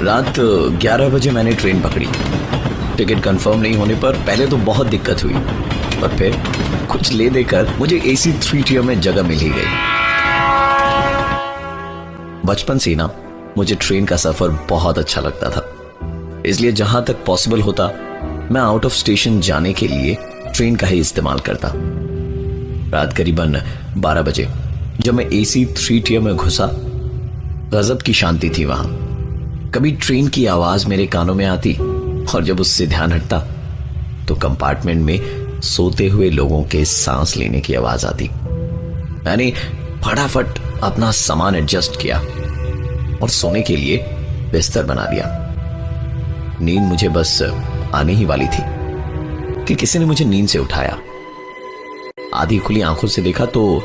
रात 11 बजे मैंने ट्रेन पकड़ी। टिकट कंफर्म नहीं होने पर पहले तो बहुत दिक्कत हुई, पर फिर कुछ ले देकर मुझे AC 3 tier में जगह मिल ही गई। बचपन से ना मुझे ट्रेन का सफर बहुत अच्छा लगता था, इसलिए जहां तक पॉसिबल होता मैं आउट ऑफ स्टेशन जाने के लिए ट्रेन का ही इस्तेमाल करता। रात करीबन 12 बजे जब मैं AC 3 tier में घुसा, गजब की शांति थी वहां। कभी ट्रेन की आवाज मेरे कानों में आती और जब उससे ध्यान हटता तो कंपार्टमेंट में सोते हुए लोगों के सांस लेने की आवाज आती। मैंने फटाफट अपना सामान एडजस्ट किया और सोने के लिए बिस्तर बना लिया। नींद मुझे बस आने ही वाली थी कि किसी ने मुझे नींद से उठाया। आधी खुली आंखों से देखा तो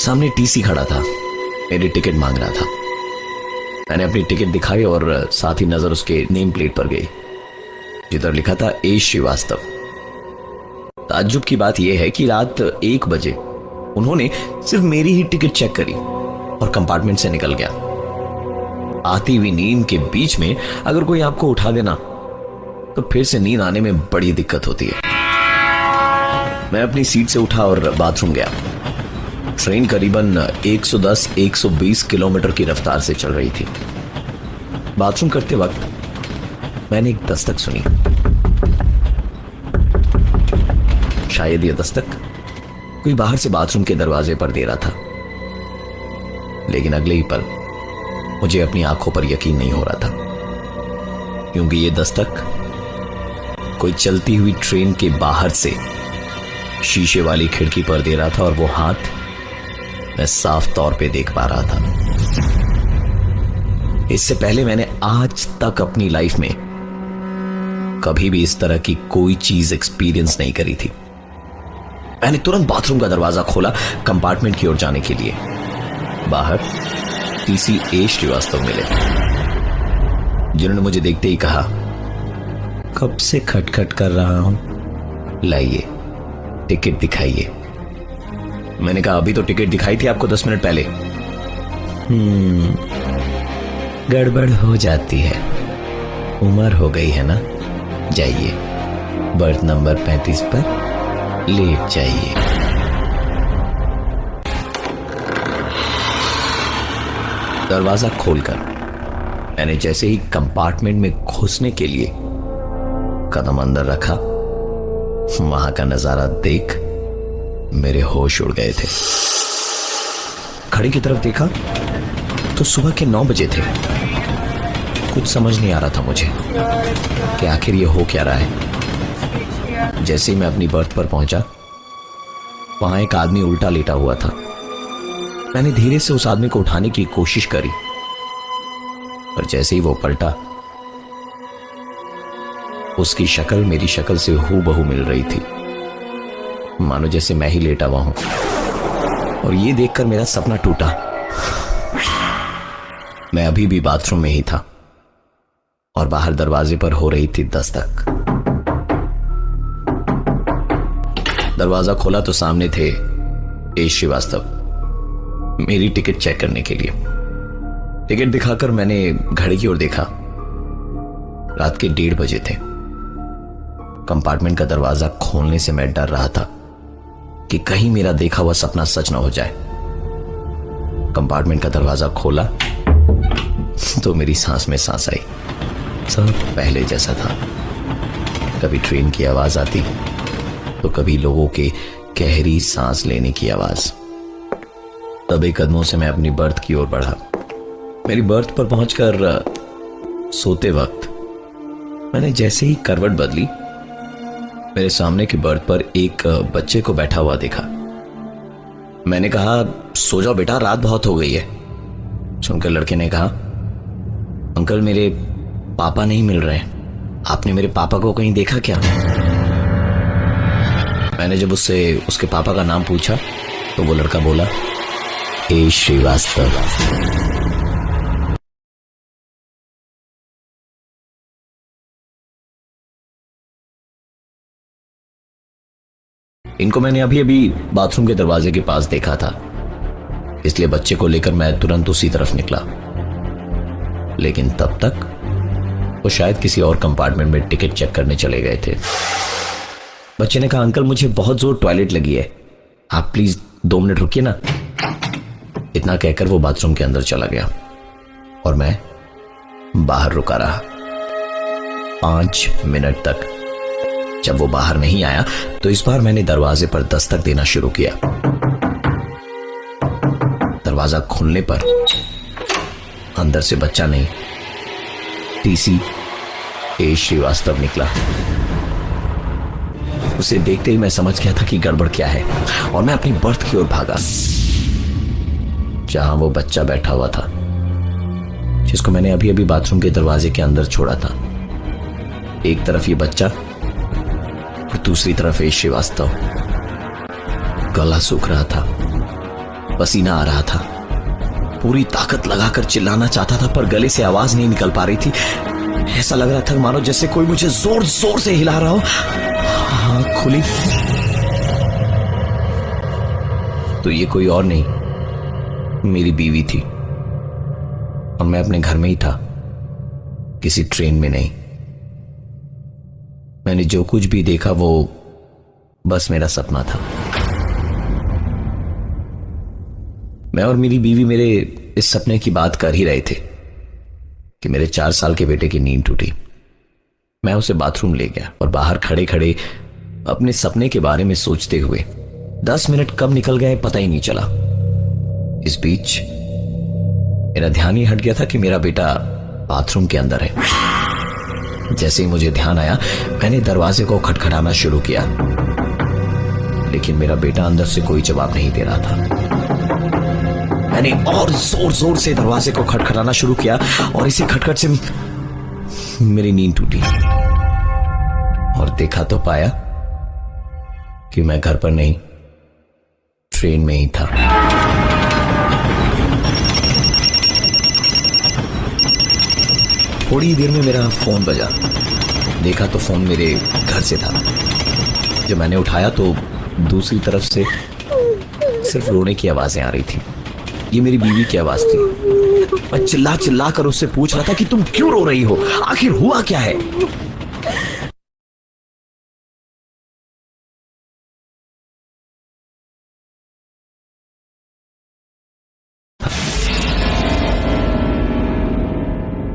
सामने TC खड़ा था, मेरी टिकट मांग रहा था। मैंने अपनी टिकट दिखाई और साथ ही नजर उसके नेम प्लेट पर गई, जिधर लिखा था A श्रीवास्तव। ताज्जुब की बात यह है कि रात 1 बजे उन्होंने सिर्फ मेरी ही टिकट चेक करी और कंपार्टमेंट से निकल गया। आती हुई नींद के बीच में अगर कोई आपको उठा देना तो फिर से नींद आने में बड़ी दिक्कत होती है। मैं अपनी सीट से उठा और बाथरूम गया। ट्रेन करीबन 110-120 किलोमीटर की रफ्तार से चल रही थी। बाथरूम करते वक्त मैंने एक दस्तक सुनी। शायद यह दस्तक कोई बाहर से बाथरूम के दरवाजे पर दे रहा था, लेकिन अगले ही पल मुझे अपनी आंखों पर यकीन नहीं हो रहा था, क्योंकि यह दस्तक कोई चलती हुई ट्रेन के बाहर से शीशे वाली खिड़की पर दे रहा था और वो हाथ मैं साफ तौर पे देख पा रहा था। इससे पहले मैंने आज तक अपनी लाइफ में कभी भी इस तरह की कोई चीज एक्सपीरियंस नहीं करी थी। मैंने तुरंत बाथरूम का दरवाजा खोला कंपार्टमेंट की ओर जाने के लिए। बाहर TC A श्रीवास्तव मिले, जिन्होंने मुझे देखते ही कहा, कब से खटखट कर रहा हूं, लाइए टिकट दिखाइए। मैंने कहा, अभी तो टिकट दिखाई थी आपको 10 मिनट पहले। गड़बड़ हो जाती है, उम्र हो गई है ना, जाइए बर्थ नंबर 35 पर लेट जाइए। दरवाजा खोलकर मैंने जैसे ही कंपार्टमेंट में घुसने के लिए कदम अंदर रखा, वहां का नजारा देख मेरे होश उड़ गए थे। घड़ी की तरफ देखा तो सुबह के 9 बजे थे। कुछ समझ नहीं आ रहा था मुझे कि आखिर ये हो क्या रहा है। जैसे ही मैं अपनी बर्थ पर पहुंचा, वहां एक आदमी उल्टा लेटा हुआ था। मैंने धीरे से उस आदमी को उठाने की कोशिश करी, पर जैसे ही वो पलटा, उसकी शक्ल मेरी शक्ल से हूबहू मिल रही थी, मानो जैसे मैं ही लेटा हुआ हूं। और ये देखकर मेरा सपना टूटा। मैं अभी भी बाथरूम में ही था और बाहर दरवाजे पर हो रही थी दस्तक। दरवाजा खोला तो सामने थे A श्रीवास्तव, मेरी टिकट चेक करने के लिए। टिकट दिखाकर मैंने घड़ी की ओर देखा। रात के 1:30 बजे थे। कंपार्टमेंट का दरवाजा खोलने से मैं डर रहा था कि कहीं मेरा देखा हुआ सपना सच ना हो जाए। कंपार्टमेंट का दरवाजा खोला तो मेरी सांस में सांस आई। सब पहले जैसा था। कभी ट्रेन की आवाज आती तो कभी लोगों के गहरी सांस लेने की आवाज। दबे कदमों से मैं अपनी बर्थ की ओर बढ़ा। मेरी बर्थ पर पहुंचकर सोते वक्त मैंने जैसे ही करवट बदली, मेरे सामने की बर्थ पर एक बच्चे को बैठा हुआ देखा। मैंने कहा, सो जाओ बेटा, रात बहुत हो गई है। सुनकर लड़के ने कहा, अंकल मेरे पापा नहीं मिल रहे, आपने मेरे पापा को कहीं देखा क्या? मैंने जब उससे उसके पापा का नाम पूछा तो वो लड़का बोला, A श्रीवास्तव। इनको मैंने अभी अभी बाथरूम के दरवाजे के पास देखा था, इसलिए बच्चे को लेकर मैं तुरंत उसी तरफ निकला। लेकिन तब तक वो शायद किसी और कंपार्टमेंट में टिकट चेक करने चले गए थे। बच्चे ने कहा, अंकल मुझे बहुत जोर टॉयलेट लगी है, आप प्लीज 2 मिनट रुकिए ना। इतना कहकर वो बाथरूम के अंदर चला गया और मैं बाहर रुका रहा 5 मिनट तक। जब वो बाहर नहीं आया तो इस बार मैंने दरवाजे पर दस्तक देना शुरू किया। दरवाजा खुलने पर अंदर से बच्चा नहीं, टीसी ए श्रीवास्तव निकला। उसे देखते ही मैं समझ गया था कि गड़बड़ क्या है और मैं अपनी बर्थ की ओर भागा, जहां वो बच्चा बैठा हुआ था जिसको मैंने अभी अभी बाथरूम के दरवाजे के अंदर छोड़ा था। एक तरफ ये बच्चा और दूसरी तरफ ए श्रीवास्तव। गला सूख रहा था, पसीना आ रहा था, पूरी ताकत लगाकर चिल्लाना चाहता था पर गले से आवाज नहीं निकल पा रही थी। ऐसा लग रहा था मानो जैसे कोई मुझे जोर जोर से हिला रहा हो। आँख खुली तो ये कोई और नहीं, मेरी बीवी थी और मैं अपने घर में ही था, किसी ट्रेन में नहीं। मैंने जो कुछ भी देखा वो बस मेरा सपना था। मैं और मेरी बीवी मेरे इस सपने की बात कर ही रहे थे कि मेरे 4 साल के बेटे की नींद टूटी। मैं उसे बाथरूम ले गया और बाहर खड़े खड़े अपने सपने के बारे में सोचते हुए 10 मिनट कब निकल गए पता ही नहीं चला। इस बीच मेरा ध्यान ही हट गया था कि मेरा बेटा बाथरूम के अंदर है। जैसे ही मुझे ध्यान आया मैंने दरवाजे को खटखटाना शुरू किया, लेकिन मेरा बेटा अंदर से कोई जवाब नहीं दे रहा था। मैंने और जोर जोर से दरवाजे को खटखटाना शुरू किया और इसी खटखट से मेरी नींद टूटी और देखा तो पाया कि मैं घर पर नहीं, ट्रेन में ही था। थोड़ी देर में मेरा फोन बजा। देखा तो फोन मेरे घर से था। जब मैंने उठाया तो दूसरी तरफ से सिर्फ रोने की आवाजें आ रही थी। ये मेरी बीवी की आवाज थी। मैं चिल्ला चिल्ला कर उससे पूछ रहा था कि तुम क्यों रो रही हो, आखिर हुआ क्या है।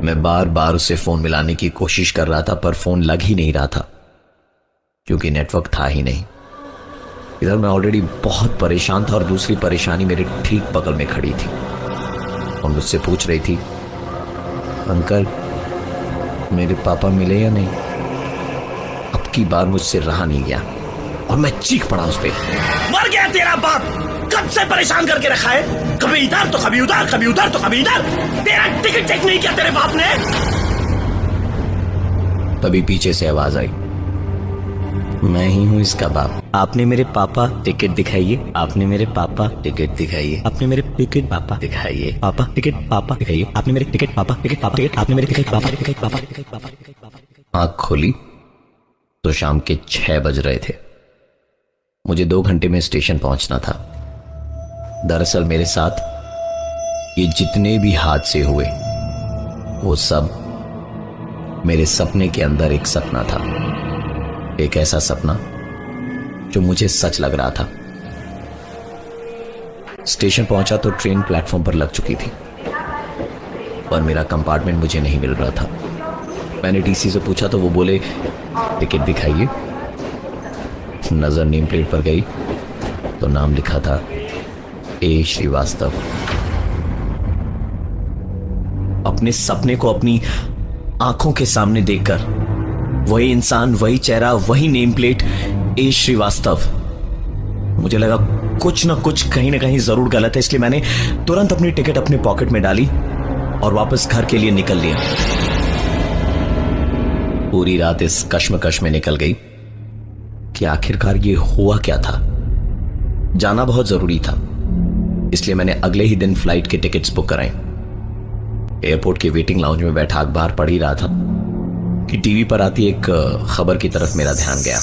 मैं बार बार उसे फोन मिलाने की कोशिश कर रहा था पर फोन लग ही नहीं रहा था क्योंकि नेटवर्क था ही नहीं। इधर मैं ऑलरेडी बहुत परेशान था और दूसरी परेशानी मेरे ठीक बगल में खड़ी थी और मुझसे पूछ रही थी, अंकल मेरे पापा मिले या नहीं। अब की बार मुझसे रहा नहीं गया और मैं चीख पड़ा उस पे, मर गया तेरा बाप, कब से परेशान करके रखा है, कभी इधर तो कभी उधर, कभी उधर तो कभी इधर, तेरा टिकट चेक नहीं किया तेरे बाप ने। तभी पीछे से आवाज आई, मैं ही हूं इसका बाप। आपने मेरे पापा टिकट दिखाइए, आपने मेरे पापा टिकट दिखाइए, आपने मेरे टिकट पापा दिखाइए, पापा टिकट पापा दिखाइए, आपने मेरे टिकट पापा टिकट पापा टिकट, आपने मेरे टिकट पापा टिकट पापा टिकट पापा टिकट पापा। आंख खोली तो शाम के 6 बज रहे थे। मुझे 2 घंटे में स्टेशन पहुंचना था। दरअसल मेरे साथ ये जितने भी हादसे हुए वो सब मेरे सपने के अंदर एक सपना था, एक ऐसा सपना जो मुझे सच लग रहा था। स्टेशन पहुंचा तो ट्रेन प्लेटफॉर्म पर लग चुकी थी पर मेरा कंपार्टमेंट मुझे नहीं मिल रहा था। मैंने टीसी से पूछा तो वो बोले टिकट दिखाइए। नजर नेम प्लेट पर गई तो नाम लिखा था ए श्रीवास्तव। अपने सपने को अपनी आंखों के सामने देखकर वही इंसान, वही चेहरा, वही नेम प्लेट, ए श्रीवास्तव। मुझे लगा कुछ ना कुछ कहीं ना कहीं जरूर गलत है, इसलिए मैंने तुरंत अपनी टिकट अपने पॉकेट में डाली और वापस घर के लिए निकल लिया। पूरी रात इस कश्मकश में निकल गई कि आखिरकार ये हुआ क्या था। जाना बहुत जरूरी था, इसलिए मैंने अगले ही दिन फ्लाइट के टिकट्स बुक कराए। एयरपोर्ट के वेटिंग लाउंज में बैठा अखबार पढ़ ही रहा था कि टीवी पर आती एक खबर की तरफ मेरा ध्यान गया।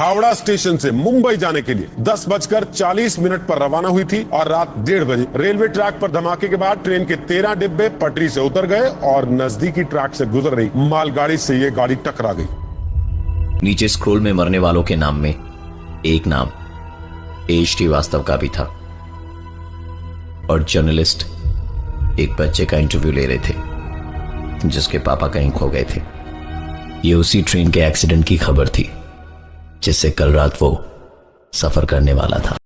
हावड़ा स्टेशन से मुंबई जाने के लिए 10:40 पर रवाना हुई थी और रात 1:30 बजे रेलवे ट्रैक पर धमाके के बाद ट्रेन के 13 डिब्बे पटरी से उतर गए और नजदीकी ट्रैक से गुजर रही मालगाड़ी से ये गाड़ी टकरा गई। नीचे स्क्रोल में मरने वालों के नाम में एक नाम एच.टी. वास्तव का भी था और जर्नलिस्ट एक बच्चे का इंटरव्यू ले रहे थे जिसके पापा कहीं खो गए थे। ये उसी ट्रेन के एक्सीडेंट की खबर थी जिससे कल रात वो सफर करने वाला था।